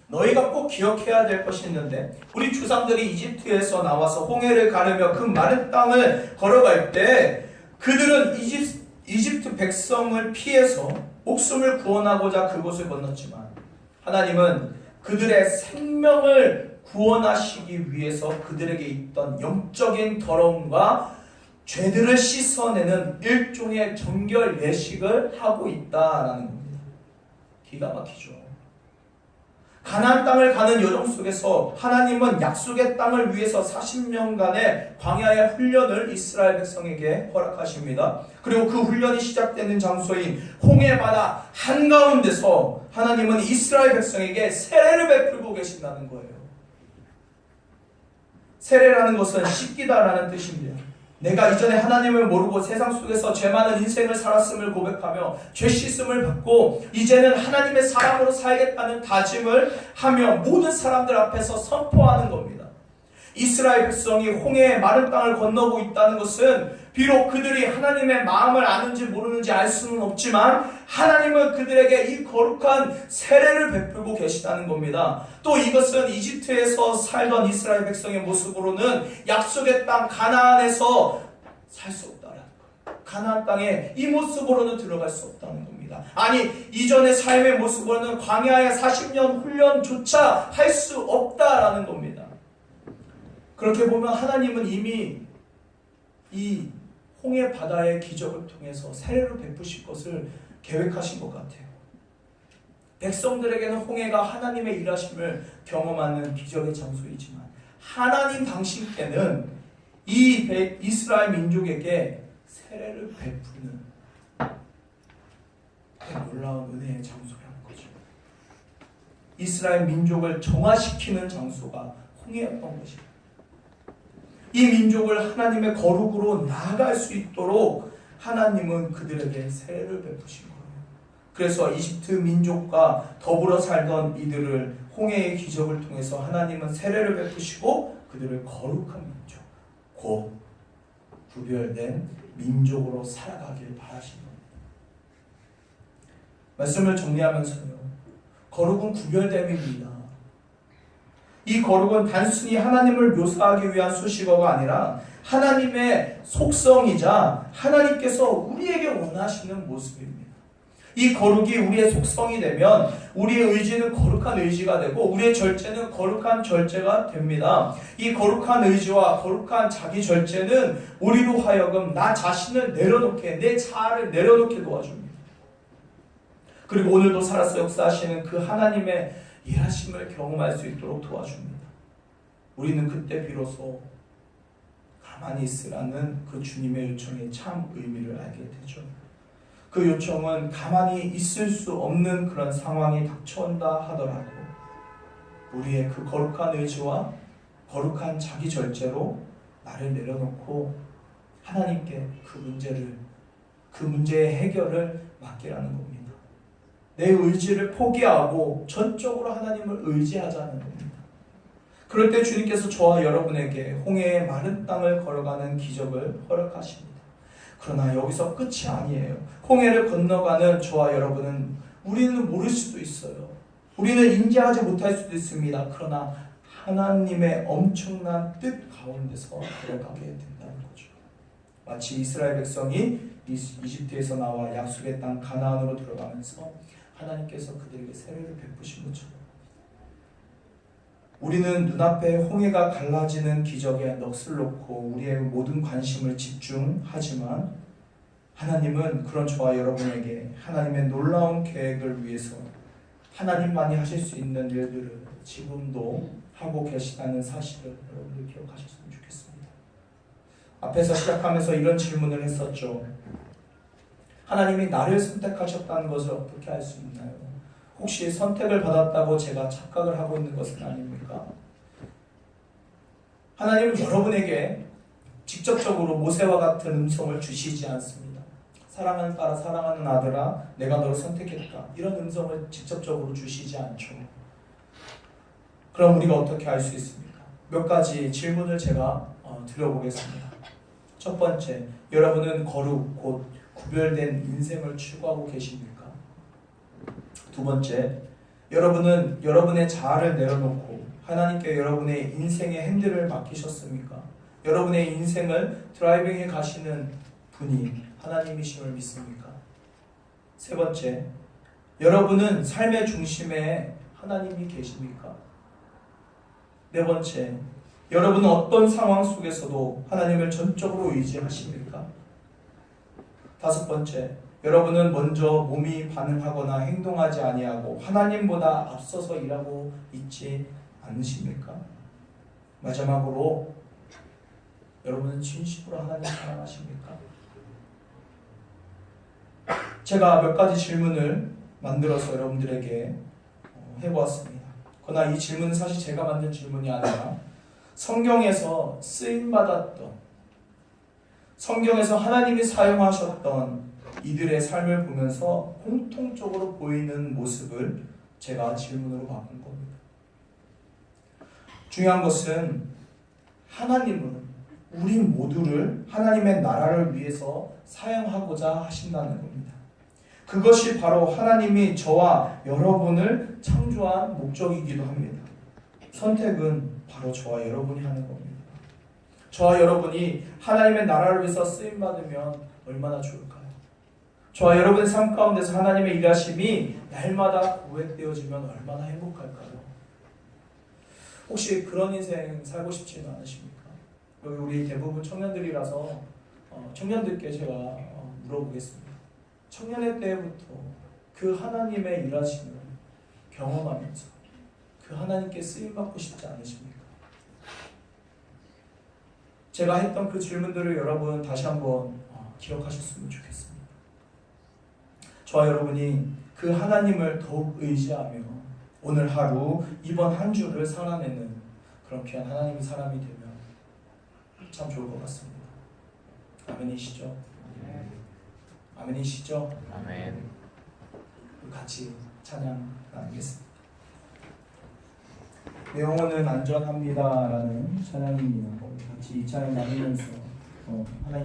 너희가 꼭 기억해야 될 것이 있는데, 우리 조상들이 이집트에서 나와서 홍해를 가르며 그 마른 땅을 걸어갈 때 그들은 이집트 백성을 피해서 목숨을 구원하고자 그곳을 건넜지만, 하나님은 그들의 생명을 구원하시기 위해서 그들에게 있던 영적인 더러움과 죄들을 씻어내는 일종의 정결 예식을 하고 있다라는 겁니다. 기가 막히죠. 가나안 땅을 가는 여정 속에서 하나님은 약속의 땅을 위해서 40년간의 광야의 훈련을 이스라엘 백성에게 허락하십니다. 그리고 그 훈련이 시작되는 장소인 홍해바다 한가운데서 하나님은 이스라엘 백성에게 세례를 베풀고 계신다는 거예요. 세례라는 것은 씻기다라는 뜻입니다. 내가 이전에 하나님을 모르고 세상 속에서 죄 많은 인생을 살았음을 고백하며 죄 씻음을 받고 이제는 하나님의 사람으로 살겠다는 다짐을 하며 모든 사람들 앞에서 선포하는 겁니다. 이스라엘 백성이 홍해의 마른 땅을 건너고 있다는 것은 비록 그들이 하나님의 마음을 아는지 모르는지 알 수는 없지만 하나님은 그들에게 이 거룩한 세례를 베풀고 계시다는 겁니다. 또 이것은 이집트에서 살던 이스라엘 백성의 모습으로는 약속의 땅 가나안에서 살 수 없다는 거예요. 가나안 땅에 이 모습으로는 들어갈 수 없다는 겁니다. 아니, 이전의 삶의 모습으로는 광야의 40년 훈련조차 할 수 없다라는 겁니다. 그렇게 보면 하나님은 이미 이 홍해 바다의 기적을 통해서 세례를 베푸실 것을 계획하신 것 같아요. 백성들에게는 홍해가 하나님의 일하심을 경험하는 기적의 장소이지만 하나님 당신께는 이 이스라엘 민족에게 세례를 베푸는 놀라운 은혜의 장소라는 거죠. 이스라엘 민족을 정화시키는 장소가 홍해였던 것입니다. 이 민족을 하나님의 거룩으로 나아갈 수 있도록 하나님은 그들에게 세례를 베푸신 거예요. 그래서 이집트 민족과 더불어 살던 이들을 홍해의 기적을 통해서 하나님은 세례를 베푸시고 그들을 거룩한 민족, 곧 구별된 민족으로 살아가길 바라신 겁니다. 말씀을 정리하면서요, 거룩은 구별됨입니다. 이 거룩은 단순히 하나님을 묘사하기 위한 수식어가 아니라 하나님의 속성이자 하나님께서 우리에게 원하시는 모습입니다. 이 거룩이 우리의 속성이 되면 우리의 의지는 거룩한 의지가 되고 우리의 절제는 거룩한 절제가 됩니다. 이 거룩한 의지와 거룩한 자기 절제는 우리로 하여금 나 자신을 내려놓게, 내 자아를 내려놓게 도와줍니다. 그리고 오늘도 살아서 역사하시는 그 하나님의 일하심을 경험할 수 있도록 도와줍니다. 우리는 그때 비로소 가만히 있으라는 그 주님의 요청의 참 의미를 알게 되죠. 그 요청은 가만히 있을 수 없는 그런 상황이 닥쳐온다 하더라도 우리의 그 거룩한 의지와 거룩한 자기 절제로 나를 내려놓고 하나님께 그 문제의 해결을 맡기라는 겁니다. 내 의지를 포기하고 전적으로 하나님을 의지하자는 겁니다. 그럴 때 주님께서 저와 여러분에게 홍해의 마른 땅을 걸어가는 기적을 허락하십니다. 그러나 여기서 끝이 아니에요. 홍해를 건너가는 저와 여러분은 우리는 모를 수도 있어요. 우리는 인지하지 못할 수도 있습니다. 그러나 하나님의 엄청난 뜻 가운데서 걸어가게 된다는 거죠. 마치 이스라엘 백성이 이집트에서 나와 약속의 땅 가나안으로 들어가면서 하나님께서 그들에게 세례를 베푸신 것처럼 우리는 눈앞에 홍해가 갈라지는 기적에 넋을 놓고 우리의 모든 관심을 집중하지만 하나님은 그런 저와 여러분에게 하나님의 놀라운 계획을 위해서 하나님만이 하실 수 있는 일들을 지금도 하고 계시다는 사실을 여러분들 기억하셨으면 좋겠습니다. 앞에서 시작하면서 이런 질문을 했었죠. 하나님이 나를 선택하셨다는 것을 어떻게 알 수 있나요? 혹시 선택을 받았다고 제가 착각을 하고 있는 것은 아닙니까? 하나님은 여러분에게 직접적으로 모세와 같은 음성을 주시지 않습니다. 사랑하는 딸아, 사랑하는 아들아, 내가 너를 선택했다. 이런 음성을 직접적으로 주시지 않죠. 그럼 우리가 어떻게 알 수 있습니까? 몇 가지 질문을 제가 드려보겠습니다. 첫 번째, 여러분은 거룩, 곧 구별된 인생을 추구하고 계십니까? 두 번째, 여러분은 여러분의 자아를 내려놓고 하나님께 여러분의 인생의 핸들을 맡기셨습니까? 여러분의 인생을 드라이빙해 가시는 분이 하나님이심을 믿습니까? 세 번째, 여러분은 삶의 중심에 하나님이 계십니까? 네 번째, 여러분은 어떤 상황 속에서도 하나님을 전적으로 의지하십니까? 다섯 번째, 여러분은 먼저 몸이 반응하거나 행동하지 아니하고 하나님보다 앞서서 일하고 있지 않으십니까? 마지막으로, 여러분은 진심으로 하나님 사랑하십니까? 제가 몇 가지 질문을 만들어서 여러분들에게 해보았습니다. 그러나 이 질문은 사실 제가 만든 질문이 아니라 성경에서 쓰임받았던, 성경에서 하나님이 사용하셨던 이들의 삶을 보면서 공통적으로 보이는 모습을 제가 질문으로 바꾼 겁니다. 중요한 것은 하나님은 우리 모두를 하나님의 나라를 위해서 사용하고자 하신다는 겁니다. 그것이 바로 하나님이 저와 여러분을 창조한 목적이기도 합니다. 선택은 바로 저와 여러분이 하는 겁니다. 저와 여러분이 하나님의 나라를 위해서 쓰임받으면 얼마나 좋을까요? 저와 여러분의 삶 가운데서 하나님의 일하심이 날마다 고백되어지면 얼마나 행복할까요? 혹시 그런 인생 살고 싶지는 않으십니까? 여기 우리 대부분 청년들이라서 청년들께 제가 물어보겠습니다. 청년의 때부터 그 하나님의 일하심을 경험하면서 그 하나님께 쓰임받고 싶지 않으십니까? 제가 했던 그 질문들을 여러분 다시 한번 기억하셨으면 좋겠습니다. 저와 여러분이 그 하나님을 더욱 의지하며 오늘 하루, 이번 한 주를 살아내는 그런 귀한 하나님의 사람이 되면 참 좋을 것 같습니다. 아멘이시죠? 아멘이시죠? 아멘. 같이 찬양 나누겠습니다. 내 영혼은 안전합니다라는 찬양입니다. 같이 이 찬양 나누면서 하나님